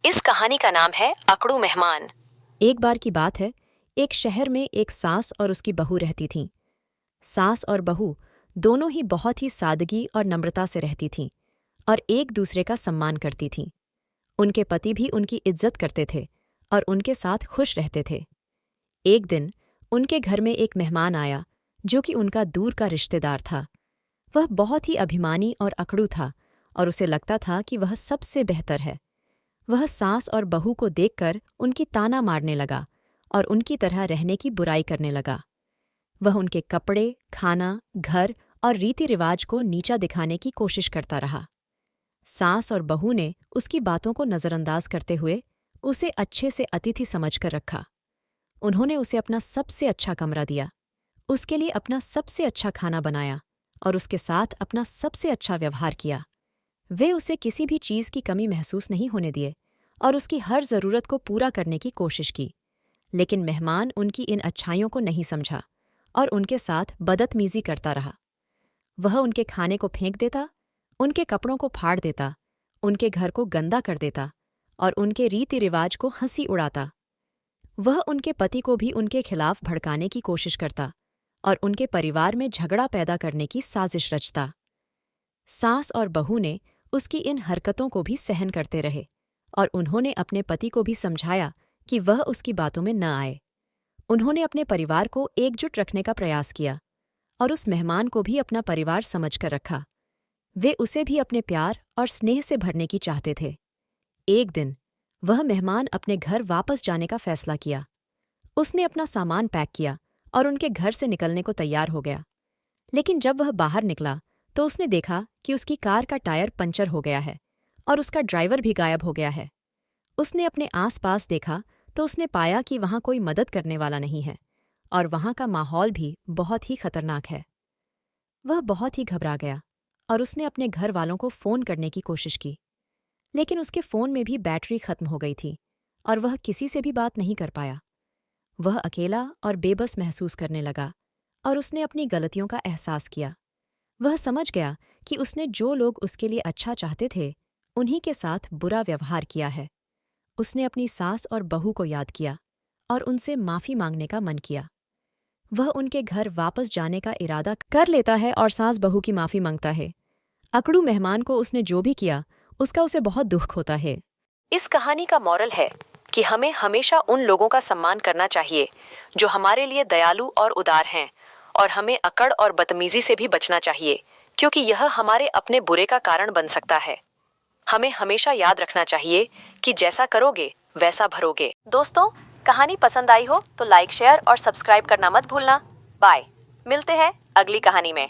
इस कहानी का नाम है अकड़ू मेहमान। एक बार की बात है। एक शहर में एक सास और उसकी बहू रहती थीं। सास और बहू दोनों ही बहुत ही सादगी और नम्रता से रहती थीं और एक दूसरे का सम्मान करती थीं। उनके पति भी उनकी इज्जत करते थे और उनके साथ खुश रहते थे। एक दिन उनके घर में एक मेहमान आया जो कि उनका दूर का रिश्तेदार था। वह बहुत ही अभिमानी और अकड़ू था और उसे लगता था कि वह सबसे बेहतर है। वह सास और बहू को देखकर उनकी ताना मारने लगा और उनकी तरह रहने की बुराई करने लगा। वह उनके कपड़े, खाना, घर और रीति रिवाज को नीचा दिखाने की कोशिश करता रहा। सास और बहू ने उसकी बातों को नज़रअंदाज करते हुए उसे अच्छे से अतिथि समझकर रखा। उन्होंने उसे अपना सबसे अच्छा कमरा दिया, उसके लिए अपना सबसे अच्छा खाना बनाया और उसके साथ अपना सबसे अच्छा व्यवहार किया। वे उसे किसी भी चीज़ की कमी महसूस नहीं होने दिए और उसकी हर ज़रूरत को पूरा करने की कोशिश की। लेकिन मेहमान उनकी इन अच्छाइयों को नहीं समझा और उनके साथ बदतमीज़ी करता रहा। वह उनके खाने को फेंक देता, उनके कपड़ों को फाड़ देता, उनके घर को गंदा कर देता और उनके रीति रिवाज को हंसी उड़ाता। वह उनके पति को भी उनके खिलाफ भड़काने की कोशिश करता और उनके परिवार में झगड़ा पैदा करने की साजिश रचता। सास और बहू ने उसकी इन हरकतों को भी सहन करते रहे और उन्होंने अपने पति को भी समझाया कि वह उसकी बातों में न आए। उन्होंने अपने परिवार को एकजुट रखने का प्रयास किया और उस मेहमान को भी अपना परिवार समझकर रखा। वे उसे भी अपने प्यार और स्नेह से भरने की चाहते थे। एक दिन वह मेहमान अपने घर वापस जाने का फैसला किया। उसने अपना सामान पैक किया और उनके घर से निकलने को तैयार हो गया। लेकिन जब वह बाहर निकला तो उसने देखा कि उसकी कार का टायर पंचर हो गया है और उसका ड्राइवर भी गायब हो गया है। उसने अपने आसपास देखा तो उसने पाया कि वहाँ कोई मदद करने वाला नहीं है और वहाँ का माहौल भी बहुत ही खतरनाक है। वह बहुत ही घबरा गया और उसने अपने घर वालों को फ़ोन करने की कोशिश की, लेकिन उसके फ़ोन में भी बैटरी खत्म हो गई थी और वह किसी से भी बात नहीं कर पाया। वह अकेला और बेबस महसूस करने लगा और उसने अपनी गलतियों का एहसास किया। वह समझ गया कि उसने जो लोग उसके लिए अच्छा चाहते थे उन्हीं के साथ बुरा व्यवहार किया है। उसने अपनी सास और बहू को याद किया और उनसे माफ़ी मांगने का मन किया। वह उनके घर वापस जाने का इरादा कर लेता है और सास बहू की माफ़ी मांगता है। अकड़ू मेहमान को उसने जो भी किया उसका उसे बहुत दुख होता है। इस कहानी का मॉरल है कि हमें हमेशा उन लोगों का सम्मान करना चाहिए जो हमारे लिए दयालु और उदार हैं, और हमें अकड़ और बदतमीजी से भी बचना चाहिए, क्योंकि यह हमारे अपने बुरे का कारण बन सकता है। हमें हमेशा याद रखना चाहिए कि जैसा करोगे वैसा भरोगे। दोस्तों, कहानी पसंद आई हो तो लाइक, शेयर और सब्सक्राइब करना मत भूलना। बाय। मिलते हैं अगली कहानी में।